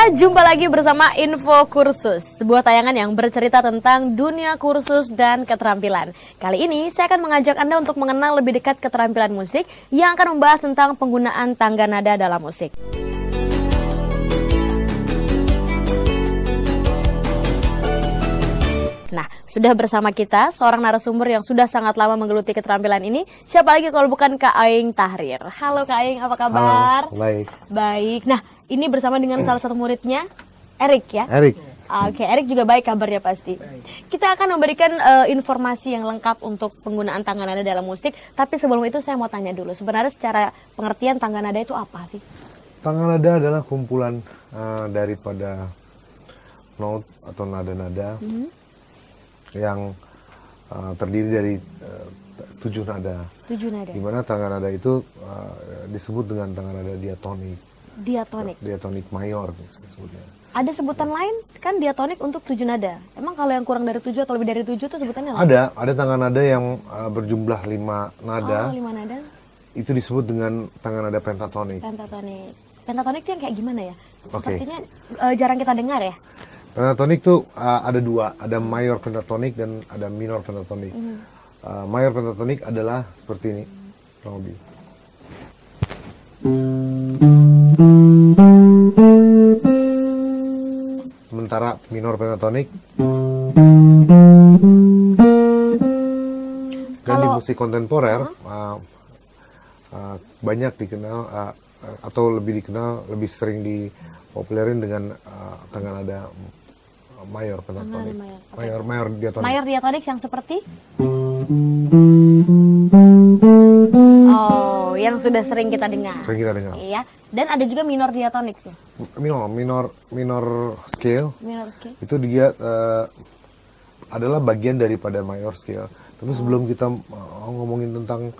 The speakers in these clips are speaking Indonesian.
Jumpa lagi bersama Info Kursus, sebuah tayangan yang bercerita tentang dunia kursus dan keterampilan. Kali ini saya akan mengajak Anda untuk mengenal lebih dekat keterampilan musik yang akan membahas tentang penggunaan tangga nada dalam musik. Nah, sudah bersama kita seorang narasumber yang sudah sangat lama menggeluti keterampilan ini. Siapa lagi kalau bukan Kak Aing Tahrir. Halo Kak Aing, apa kabar? Halo, baik. Baik. Nah, ini bersama dengan salah satu muridnya, Erik ya? Erik. Oke, Erik juga baik kabarnya pasti. Kita akan memberikan informasi yang lengkap untuk penggunaan tangga nada dalam musik. Tapi sebelum itu saya mau tanya dulu, sebenarnya secara pengertian tangga nada itu apa sih? Tangga nada adalah kumpulan daripada note atau nada-nada yang terdiri dari 7 nada. 7 nada. Di mana tangga nada itu disebut dengan tangga nada diatonik. Diatonik. Diatonik mayor disebutnya. Ada sebutan lain kan diatonik untuk 7 nada. Emang kalau yang kurang dari 7 atau lebih dari 7 itu sebutannya apa? Ada tangga nada yang berjumlah 5 nada. Oh, 5 nada. Itu disebut dengan tangga nada pentatonik. Pentatonik. Pentatonik itu yang kayak gimana ya? Oke. Sepertinya jarang kita dengar ya. Pentatonik tuh ada 2, ada mayor pentatonik dan ada minor pentatonik. Mayor pentatonik adalah seperti ini, kurang lebih. Sementara minor pentatonik dan di musik kontemporer banyak dikenal atau lebih dikenal, lebih sering dipopulerin dengan tangga nada mayor pentatonik. Mayor diatonik. Mayor diatonik yang seperti? Oh, yang sudah sering kita dengar. Sering kita dengar. Iya. Dan ada juga minor diatonik ya. Minor scale. Minor scale. Itu dia adalah bagian daripada mayor scale. Tapi sebelum kita ngomongin tentang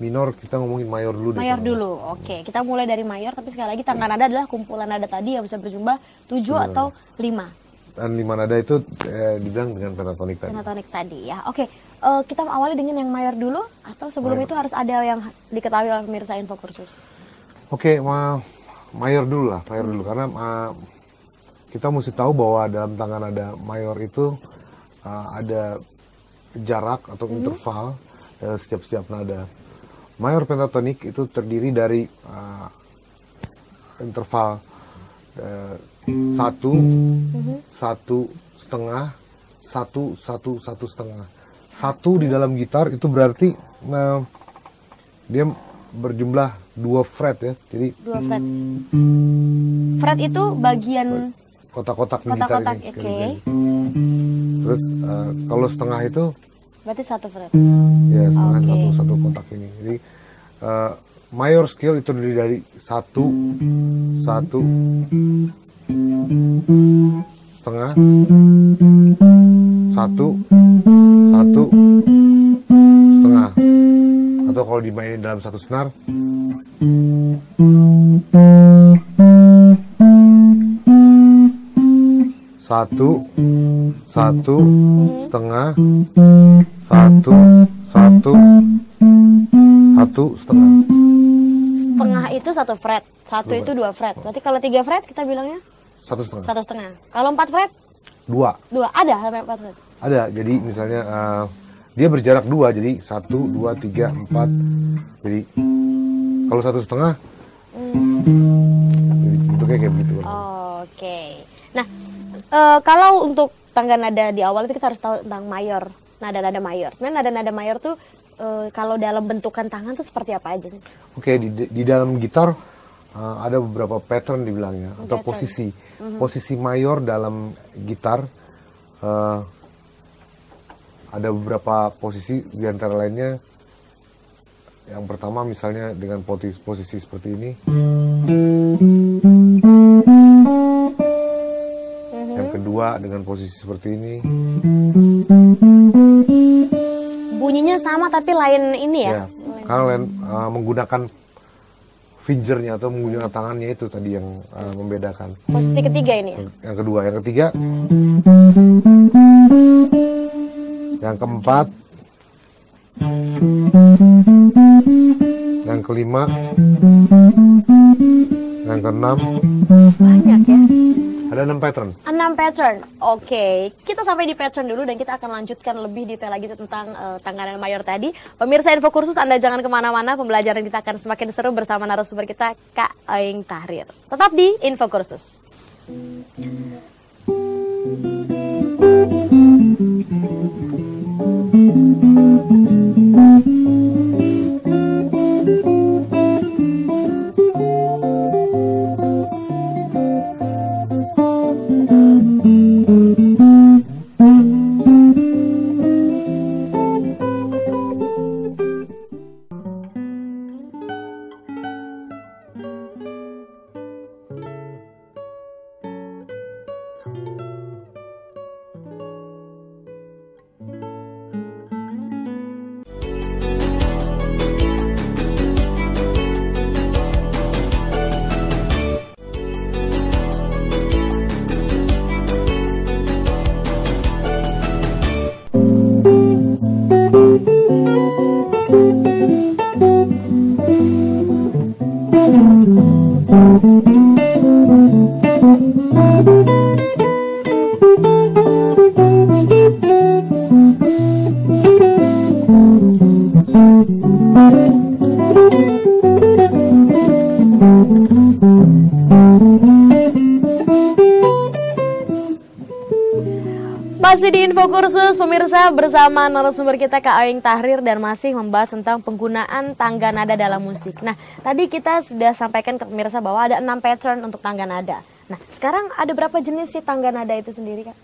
minor, kita ngomongin mayor dulu. Mayor dulu. Oke, kita mulai dari mayor, tapi sekali lagi tangga nada adalah kumpulan nada tadi yang bisa berjumlah 7 atau 5. Dan 5 nada itu dibilang dengan pentatonik tadi. Pentatonik tadi ya. Oke, kita awali dengan yang mayor dulu atau sebelum itu harus ada yang diketahui oleh pemirsa Info Kursus? Oke, mayor dulu lah, karena kita mesti tahu bahwa dalam tangga nada mayor itu ada jarak atau interval setiap nada. Mayor pentatonik itu terdiri dari interval 1, 1,5, 1, 1, 1,5. 1 di dalam gitar itu berarti dia berjumlah 2 fret ya. Jadi 2 fret. Fret itu bagian kotak-kotak di gitar ini. Okay. Terus kalau setengah itu berarti 1 fret. Ya, setengah satu kotak ini. Jadi mayor scale itu terdiri dari 1, 1, setengah, 1, 1, setengah. Atau kalau dimainin dalam satu senar, 1, 1, setengah, 1, 1, 1, setengah. Setengah itu 1 fret, 1 itu 2 fret. Berarti kalau 3 fret kita bilangnya? 1,5. 1,5. Kalau 4 fret? 2. Ada sampai 4 fret? Ada, jadi misalnya dia berjarak 2, jadi 1, 2, 3, 4. Jadi kalau 1,5, bentuknya kayak begitu. Oke. Nah, kalau untuk tangga nada di awal itu kita harus tahu tentang mayor, nada-nada mayor. Sebenarnya nada-nada mayor tuh kalau dalam bentukan tangan tuh seperti apa aja sih? Oke, di dalam gitar ada beberapa pattern dibilangnya, atau posisi. Posisi mayor dalam gitar ada beberapa posisi, di antara lainnya yang pertama misalnya dengan posisi seperti ini. Yang kedua dengan posisi seperti ini. Bunyinya sama tapi lain ini ya? Karena lain menggunakan fingernya atau menggunakan tangannya itu tadi yang membedakan. Posisi ketiga ini ya? Yang kedua, yang ketiga, yang keempat, kelima, yang keenam. Banyak ya. Ada 6 pattern. 6 pattern. Oke, kita sampai di pattern dulu dan kita akan lanjutkan lebih detail lagi tentang tangga nada mayor tadi. Pemirsa Info Kursus, Anda jangan kemana-mana, pembelajaran kita akan semakin seru bersama narasumber kita, Kak Aing Tahrir. Tetap di Info Kursus. Masih di Info Kursus, pemirsa, bersama narasumber kita Kak Aing Tahrir dan masih membahas tentang penggunaan tangga nada dalam musik. Nah, tadi kita sudah sampaikan ke pemirsa bahwa ada 6 pattern untuk tangga nada. Nah, sekarang ada berapa jenis sih tangga nada itu sendiri, Kak?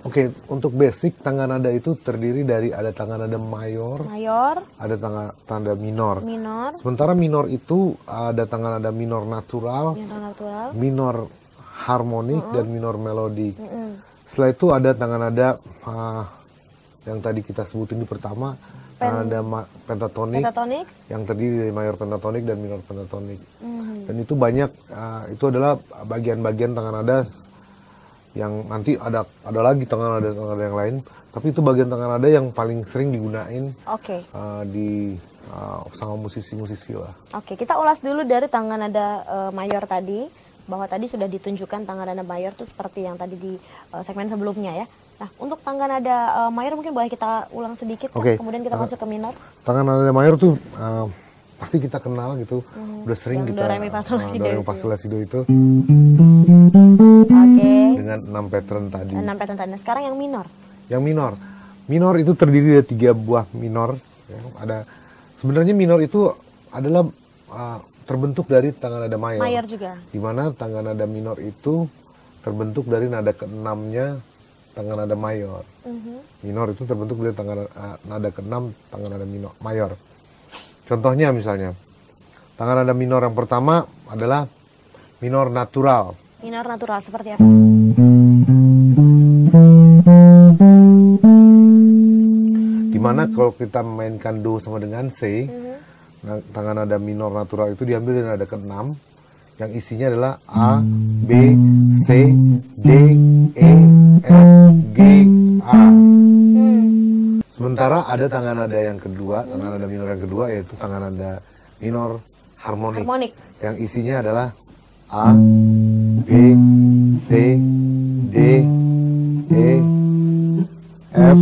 Oke, untuk basic tangga nada itu terdiri dari ada tangga nada mayor, ada tangga minor. Sementara minor itu ada tangga nada minor natural, minor harmonik, dan minor melodi. Setelah itu ada tangga nada yang tadi kita sebutin di pertama, ada pentatonik, yang terdiri dari mayor pentatonik dan minor pentatonik. Dan itu banyak, itu adalah bagian-bagian tangga nada yang nanti ada lagi tangga nada yang lain, tapi itu bagian tangga nada yang paling sering digunain di sama musisi-musisi lah. Oke, kita ulas dulu dari tangga nada mayor tadi, bahwa tadi sudah ditunjukkan tangga nada mayor itu seperti yang tadi di segmen sebelumnya ya. Nah, untuk tangga nada mayor mungkin boleh kita ulang sedikit, kemudian kita masuk ke minor. Tangga nada mayor tuh pasti kita kenal gitu, udah sering kita do re mi fa sol la si do itu. Dengan 6 pattern tadi. 6 pattern tadi. Nah, sekarang yang minor. Yang minor itu terdiri dari 3 buah minor. Ya. Sebenarnya minor itu adalah terbentuk dari tangga nada mayor. Mayor juga. Di mana tangga nada minor itu terbentuk dari nada ke-6-nya tangga nada mayor. Minor itu terbentuk dari nada ke-6 tangga nada mayor. Contohnya misalnya, tangga nada minor yang pertama adalah minor natural. Minor natural seperti apa? Dimana kalau kita memainkan do sama dengan C, tangga nada minor natural itu diambil dari nada ke-6, yang isinya adalah A, B, C, D, E, F, G, A. Sementara ada tangga nada yang kedua, tangga nada minor yang kedua, yaitu tangga nada minor harmonik. Yang isinya adalah A, B, C, D, E, F,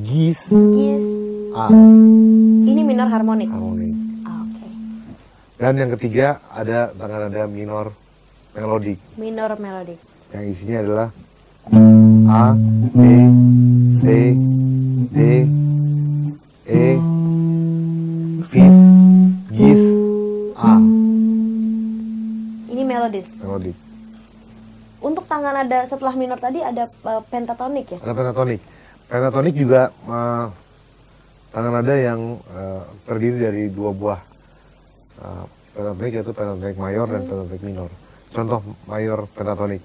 Gis, A. Ini minor harmonik. Oke. Dan yang ketiga ada tangga nada minor melodik. Yang isinya adalah A, B, C, D, E, Fis, Gis, A. Ini melodis. Untuk tangga nada setelah minor tadi ada pentatonik ya? Ada pentatonik. Pentatonik juga tangga nada yang terdiri dari 2 buah pentatonik, yaitu pentatonik mayor dan pentatonik minor. Contoh mayor pentatonik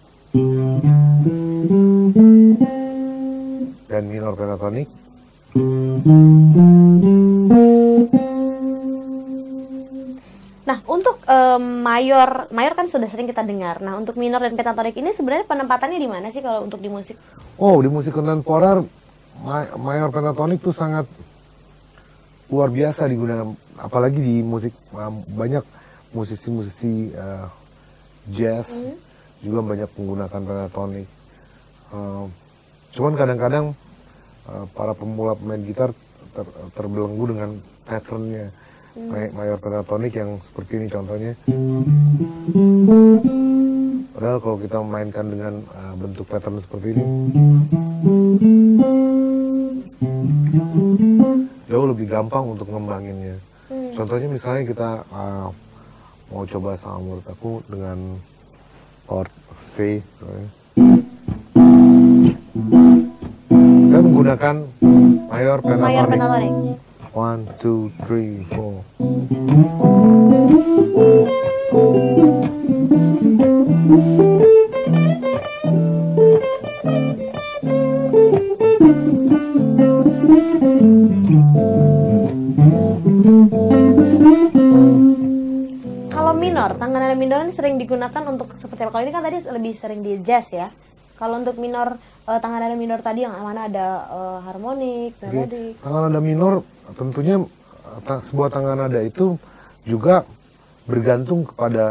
dan minor pentatonik. Nah, untuk mayor kan sudah sering kita dengar. Nah, untuk minor dan pentatonik ini sebenarnya penempatannya di mana sih kalau untuk di musik? Oh, di musik kontemporer mayor pentatonik tuh sangat luar biasa digunakan, apalagi di musik banyak musisi-musisi jazz juga banyak menggunakan pentatonik. Cuman kadang-kadang para pemula pemain gitar terbelenggu dengan patternnya. Mayor pentatonik yang seperti ini contohnya. Padahal kalau kita mainkan dengan bentuk pattern seperti ini, jauh lebih gampang untuk ngembanginnya. Contohnya misalnya kita mau coba sama murid aku dengan chord C. Saya menggunakan mayor pentatonik. 1, 2, 3, 4. Kalau minor, tangan nada minor ini sering digunakan untuk seperti apa? Kalau ini kan tadi lebih sering di jazz ya. Kalau untuk minor, tangan nada minor tadi yang mana ada harmonik, melodik. Tangan nada minor tentunya sebuah tangan nada itu juga bergantung kepada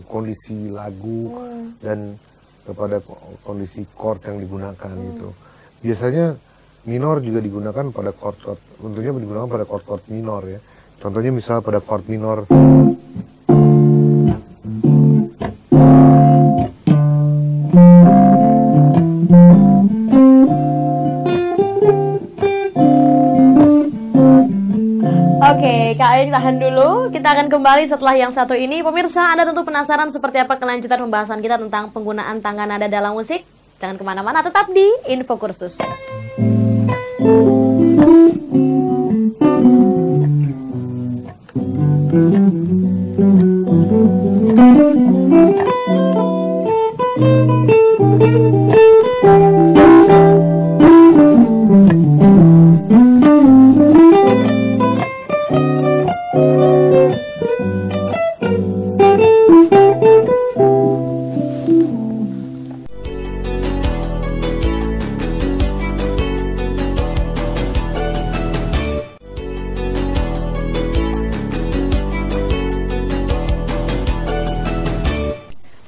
kondisi lagu dan kepada kondisi chord yang digunakan gitu. Biasanya minor juga digunakan pada chord-chord, tentunya digunakan pada chord-chord minor ya. Contohnya misal pada chord minor. Oke, Kak Aing tahan dulu. Kita akan kembali setelah yang satu ini. Pemirsa, Anda tentu penasaran seperti apa kelanjutan pembahasan kita tentang penggunaan tangan nada dalam musik? Jangan kemana-mana, tetap di Info Kursus.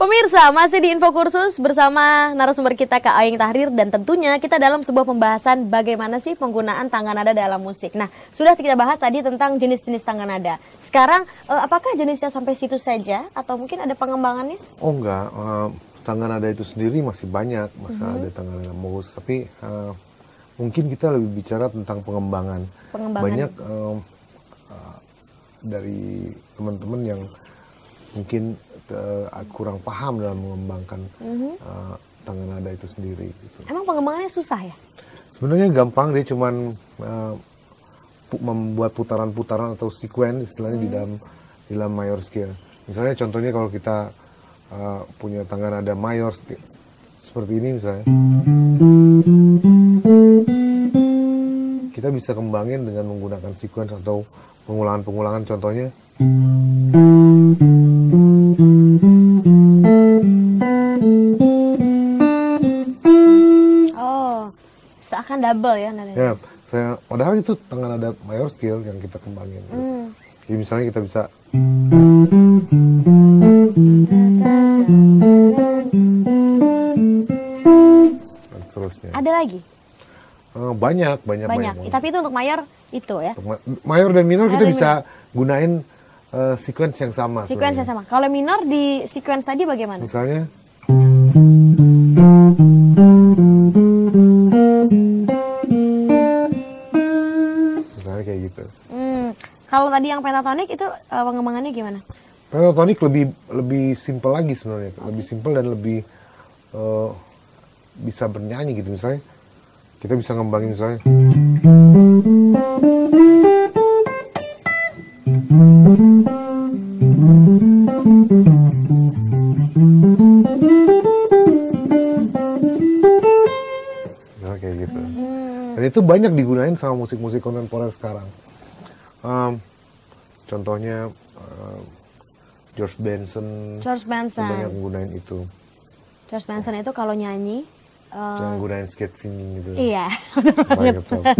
Pemirsa, masih di Info Kursus bersama narasumber kita Kak Aing Tahrir, dan tentunya kita dalam sebuah pembahasan bagaimana sih penggunaan tangan nada dalam musik. Nah, sudah kita bahas tadi tentang jenis-jenis tangan nada. Sekarang, apakah jenisnya sampai situ saja atau mungkin ada pengembangannya? Oh enggak, tangan nada itu sendiri masih banyak, ada tangan nada mus, tapi mungkin kita lebih bicara tentang pengembangan. Banyak dari teman-teman yang mungkin kurang paham dalam mengembangkan tangan nada itu sendiri. Gitu. Emang pengembangannya susah ya? Sebenarnya gampang, dia cuman membuat putaran-putaran atau sequence istilahnya di dalam mayor scale. Misalnya contohnya kalau kita punya tangan nada mayor seperti ini misalnya, kita bisa kembangin dengan menggunakan sequence atau pengulangan-pengulangan. Contohnya seakan double ya nadanya. Ya, padahal itu tangan nada mayor scale yang kita kembangin. Jadi misalnya kita bisa dan seterusnya. Ada lagi? Banyak. Tapi itu untuk mayor itu ya. Mayor dan minor kita bisa gunain sequence yang sama. Sequence yang sama. Kalau minor di sequence tadi bagaimana? Misalnya kayak gitu. Kalau tadi yang pentatonik itu pengembangannya gimana? Pentatonik lebih simpel lagi sebenarnya, lebih simpel dan lebih bisa bernyanyi gitu. Misalnya kita bisa ngembangin misalnya kayak gitu. Dan itu banyak digunain sama musik-musik kontemporer sekarang. Contohnya George Benson banyak menggunain itu. George Benson itu kalau nyanyi yang gunain skate singing gitu. Iya, benar banget.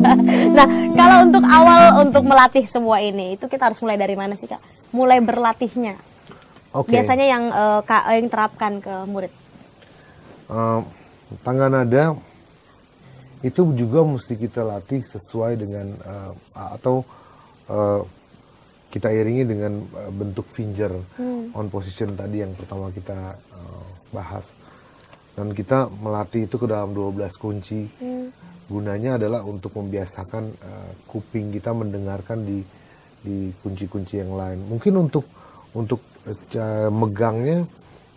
Nah, kalau untuk awal untuk melatih semua ini, itu kita harus mulai dari mana sih, Kak? Mulai berlatihnya. Oke. biasanya yang Kak Aing terapkan ke murid? Tangga nada itu juga mesti kita latih sesuai dengan atau kita iringi dengan bentuk finger on position tadi yang pertama kita bahas. Dan kita melatih itu ke dalam 12 kunci. Gunanya adalah untuk membiasakan kuping kita mendengarkan di kunci-kunci yang lain. Mungkin untuk megangnya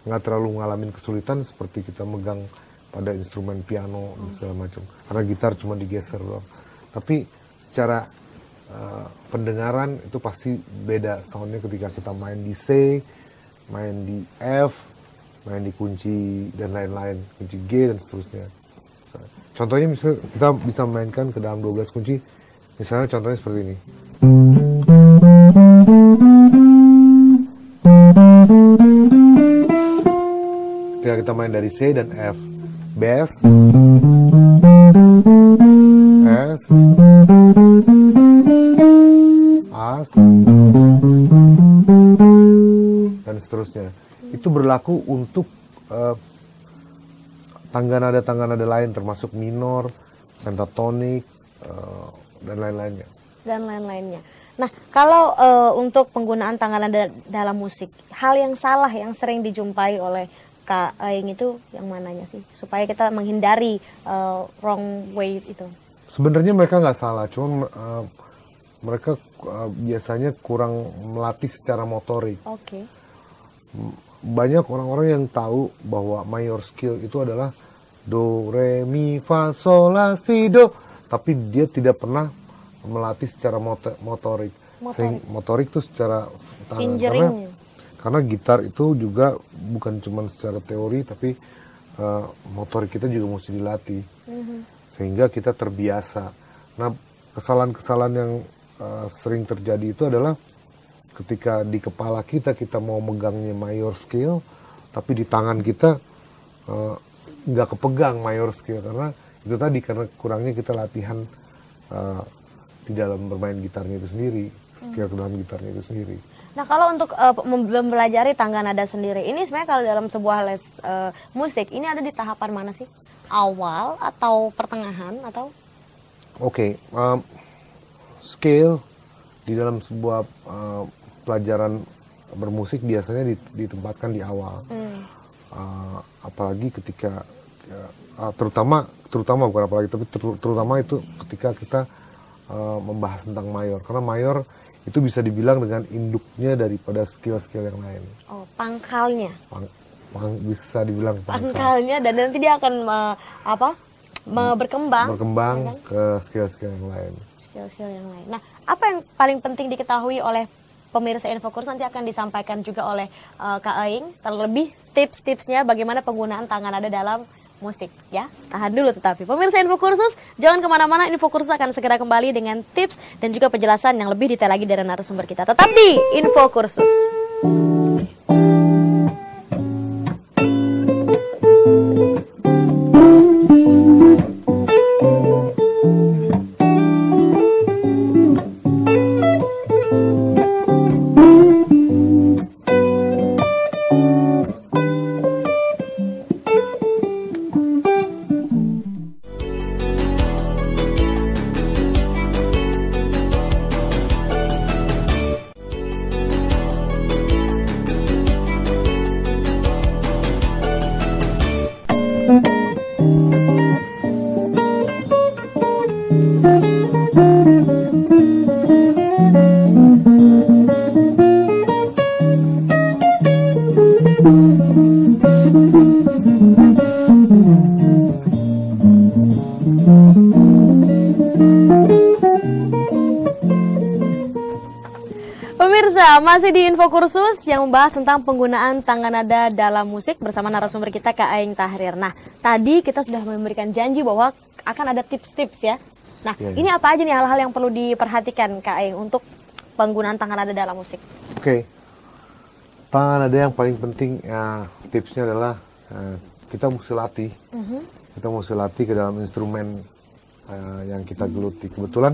nggak terlalu ngalamin kesulitan seperti kita megang pada instrumen piano dan segala macam. Karena gitar cuma digeser doang. Tapi secara pendengaran itu pasti beda soundnya ketika kita main di C, main di F, main di kunci dan lain-lain, kunci G dan seterusnya. Contohnya misalnya kita bisa mainkan ke dalam 12 kunci, misalnya contohnya seperti ini. Ketika kita main dari C dan F, bass, S, As, dan seterusnya. Itu berlaku untuk tangga nada lain termasuk minor, pentatonik, dan lain-lainnya. Nah, kalau untuk penggunaan tangga nada dalam musik, hal yang salah yang sering dijumpai oleh Kak Aing itu yang mananya sih? Supaya kita menghindari wrong way itu. Sebenarnya mereka nggak salah, cuma mereka biasanya kurang melatih secara motorik. Oke. Banyak orang-orang yang tahu bahwa mayor scale itu adalah do, re, mi, fa, sol, la, si, do, tapi dia tidak pernah melatih secara motorik. Motorik itu secara tangan. Karena gitar itu juga bukan cuma secara teori, tapi motorik kita juga mesti dilatih. Sehingga kita terbiasa. Nah, kesalahan-kesalahan yang sering terjadi itu adalah ketika di kepala kita mau megangnya mayor scale, tapi di tangan kita nggak kepegang mayor scale karena itu tadi, karena kurangnya kita latihan di dalam bermain gitarnya itu sendiri, skill dalam gitarnya itu sendiri. Nah, kalau untuk mempelajari tangga nada sendiri, ini sebenarnya kalau dalam sebuah les musik, ini ada di tahapan mana sih? Awal atau pertengahan atau? Oke, scale di dalam sebuah pelajaran bermusik biasanya ditempatkan di awal. Apalagi ketika terutama bukan apalagi, tapi terutama itu ketika kita membahas tentang mayor, karena mayor itu bisa dibilang dengan induknya daripada skill-skill yang lain. Oh, pangkalnya. Bisa dibilang pangkalnya, dan nanti dia akan berkembang ke skill-skill yang lain. Nah, apa yang paling penting diketahui oleh pemirsa Infokurs nanti akan disampaikan juga oleh Kak Aing, terlebih tips-tipsnya bagaimana penggunaan tangan nada dalam musik, ya. Tahan dulu tetapi pemirsa Infokursus, jangan kemana-mana. Infokursus akan segera kembali dengan tips dan juga penjelasan yang lebih detail lagi dari narasumber kita. Tetap di Infokursus. Pemirsa, masih di Infokursus yang membahas tentang penggunaan tangga nada dalam musik bersama narasumber kita Kak Aing Tahrir. Nah, tadi kita sudah memberikan janji bahwa akan ada tips-tips ya. Nah, ini apa aja nih hal-hal yang perlu diperhatikan Kak Aing untuk penggunaan tangga nada dalam musik? Oke. Tangga nada yang paling penting tipsnya adalah kita mesti latih. Kita mesti latih ke dalam instrumen yang kita geluti. Kebetulan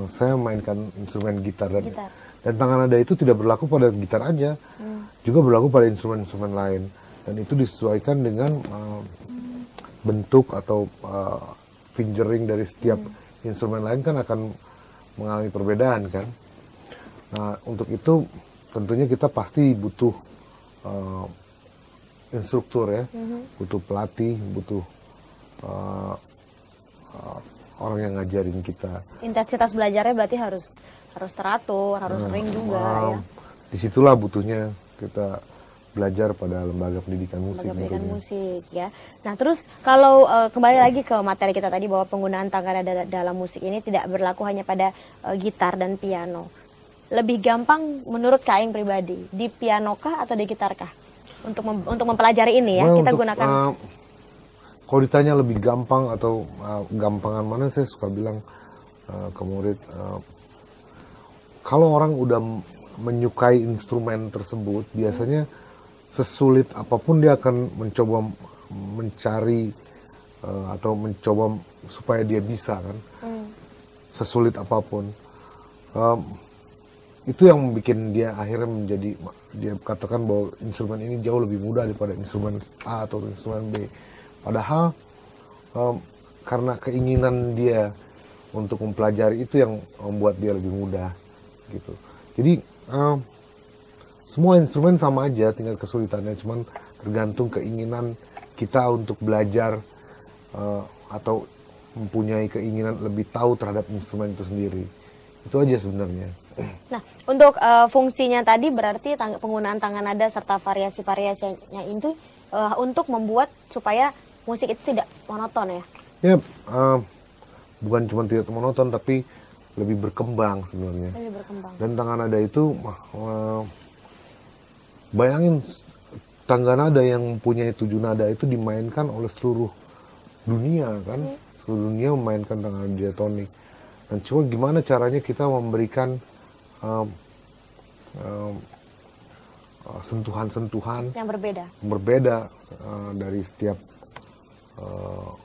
saya mainkan instrumen gitar dan Dan tangan nada itu tidak berlaku pada gitar aja, juga berlaku pada instrumen-instrumen lain. Dan itu disesuaikan dengan bentuk atau fingering dari setiap instrumen lain kan akan mengalami perbedaan kan. Nah untuk itu tentunya kita pasti butuh instruktur ya, butuh pelatih, butuh orang yang ngajarin kita. Intensitas belajarnya berarti harus teratur, harus sering juga ya. Disitulah butuhnya kita belajar pada lembaga pendidikan musik. Lembaga pendidikan musik ya. Nah terus kalau kembali lagi ke materi kita tadi bahwa penggunaan tangan nada dalam musik ini tidak berlaku hanya pada gitar dan piano. Lebih gampang menurut Kak Aing pribadi di piano kah atau di gitar kah? Untuk mempelajari ini ya, kita gunakan. Kalau ditanya lebih gampang atau gampangan mana, saya suka bilang ke murid, kalau orang udah menyukai instrumen tersebut, biasanya sesulit apapun dia akan mencoba mencari atau mencoba supaya dia bisa kan, sesulit apapun. Itu yang bikin dia akhirnya menjadi, dia katakan bahwa instrumen ini jauh lebih mudah daripada instrumen A atau instrumen B. Padahal karena keinginan dia untuk mempelajari itu yang membuat dia lebih mudah gitu. Jadi semua instrumen sama aja, tinggal kesulitannya, cuman tergantung keinginan kita untuk belajar atau mempunyai keinginan lebih tahu terhadap instrumen itu sendiri. Itu aja sebenarnya. Nah, untuk fungsinya tadi berarti penggunaan tangan nada serta variasi-variasinya itu untuk membuat supaya musik itu tidak monoton ya? Ya, bukan cuma tidak monoton, tapi lebih berkembang sebenarnya. Lebih berkembang. Dan tangan nada itu, bayangin tangga nada yang mempunyai 7 nada itu dimainkan oleh seluruh dunia kan, seluruh dunia memainkan tangan nada diatonik. Dan coba gimana caranya kita memberikan sentuhan-sentuhan yang berbeda dari setiap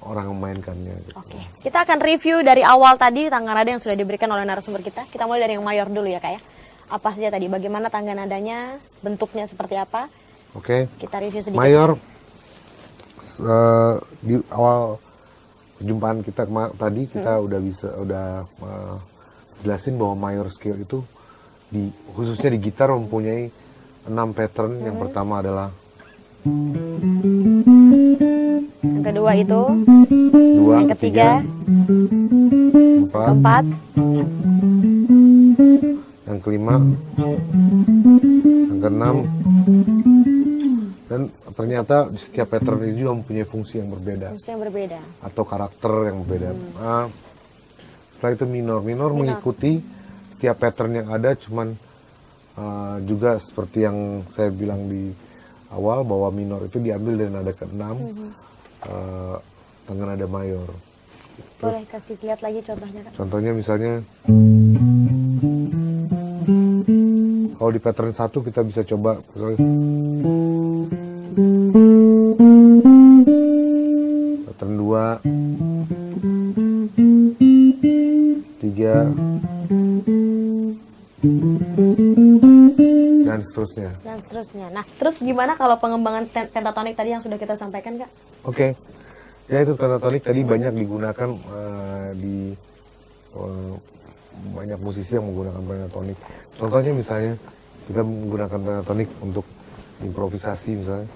orang yang memainkannya. Gitu. Oke, kita akan review dari awal tadi tangga nada yang sudah diberikan oleh narasumber kita. Kita mulai dari yang mayor dulu ya Kak ya. Apa saja tadi, bagaimana tangga nadanya, bentuknya seperti apa? Oke. Kita review sedikit. Mayor, di awal perjumpaan kita tadi kita udah jelasin bahwa mayor scale itu khususnya di gitar mempunyai 6 pattern. Yang pertama adalah, yang kedua itu, yang ketiga, keempat, yang kelima, yang keenam, dan ternyata setiap pattern ini juga mempunyai fungsi yang berbeda. Atau karakter yang berbeda. Setelah itu minor mengikuti setiap pattern yang ada, cuman juga seperti yang saya bilang di awal bahwa minor itu diambil dari nada ke-6, tangga nada mayor. Boleh kasih lihat lagi contohnya Kak? Contohnya misalnya, kalau di pattern 1 kita bisa coba misalnya, pattern 2, 3, dan seterusnya. Nah, terus gimana kalau pengembangan pentatonik tadi yang sudah kita sampaikan Kak? Oke. Ya itu pentatonik tadi banyak digunakan di banyak musisi yang menggunakan pentatonik. Contohnya misalnya kita menggunakan pentatonik untuk improvisasi misalnya.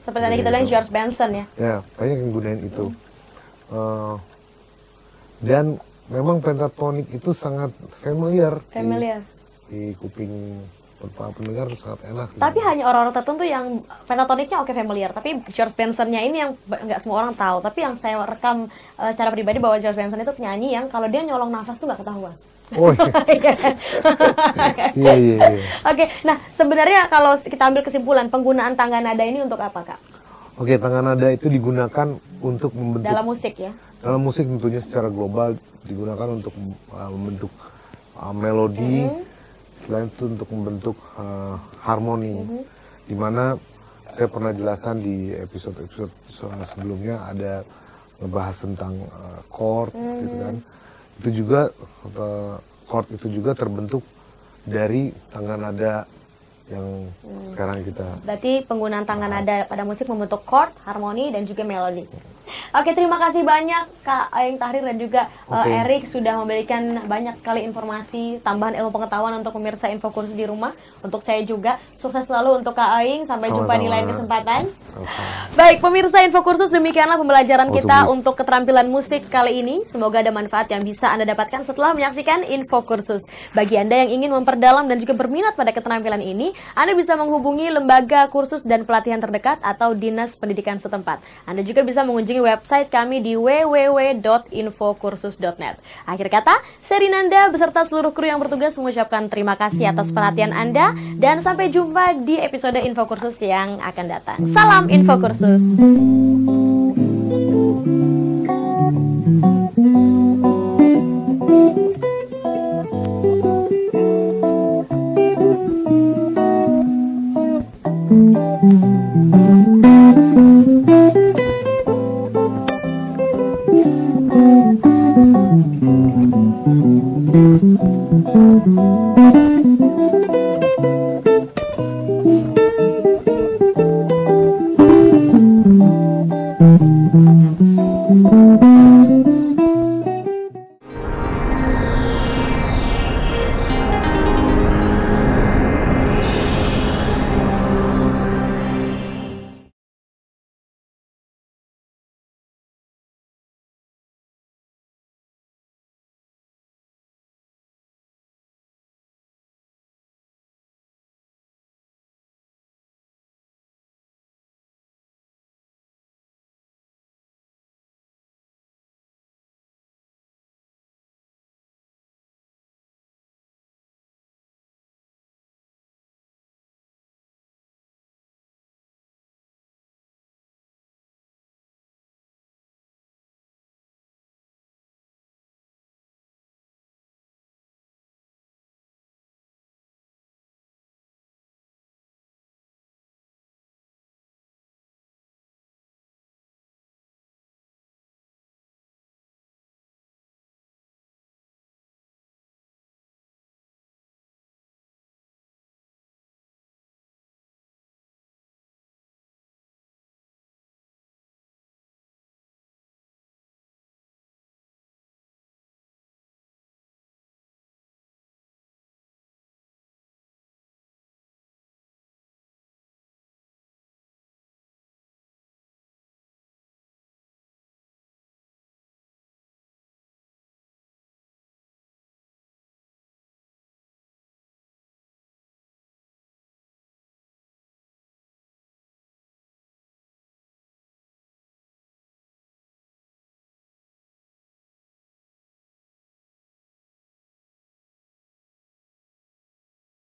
Seperti tadi kita bilang George Benson ya. Ya, banyak yang gunain itu. Dan memang pentatonik itu sangat familiar. Di kuping para pendengar sangat enak. Tapi hanya orang-orang tertentu yang pentatoniknya oke familiar. Tapi George Benson-nya ini yang nggak semua orang tahu. Tapi yang saya rekam secara pribadi bahwa George Benson itu penyanyi yang kalau dia nyolong nafas tuh nggak ketahuan. Oh iya. Oke, nah sebenarnya kalau kita ambil kesimpulan, penggunaan tangga nada ini untuk apa Kak? Oke, tangga nada itu digunakan untuk membentuk, dalam musik ya? Dalam musik tentunya secara global digunakan untuk membentuk melodi, selain itu untuk membentuk harmoni, dimana saya pernah jelasan di episode-episode sebelumnya, ada ngebahas tentang chord gitu kan. Itu juga chord itu juga terbentuk dari tangga nada yang sekarang kita. Berarti penggunaan tangan nada pada musik membentuk chord, harmoni, dan juga melodi. Oke, terima kasih banyak Kak Aing Tahrir dan juga Erik sudah memberikan banyak sekali informasi, tambahan ilmu pengetahuan untuk pemirsa Info Kursus di rumah. Untuk saya juga, sukses selalu untuk Kak Aing. Sampai jumpa di lain kesempatan. Baik, pemirsa Info Kursus, demikianlah pembelajaran kita untuk keterampilan musik kali ini. Semoga ada manfaat yang bisa Anda dapatkan setelah menyaksikan Info Kursus. Bagi Anda yang ingin memperdalam dan juga berminat pada keterampilan ini, Anda bisa menghubungi lembaga kursus dan pelatihan terdekat atau dinas pendidikan setempat. Anda juga bisa mengunjungi website kami di www.infokursus.net. Akhir kata, saya Rinanda beserta seluruh kru yang bertugas mengucapkan terima kasih atas perhatian Anda dan sampai jumpa di episode Info Kursus yang akan datang. Salam Info Kursus.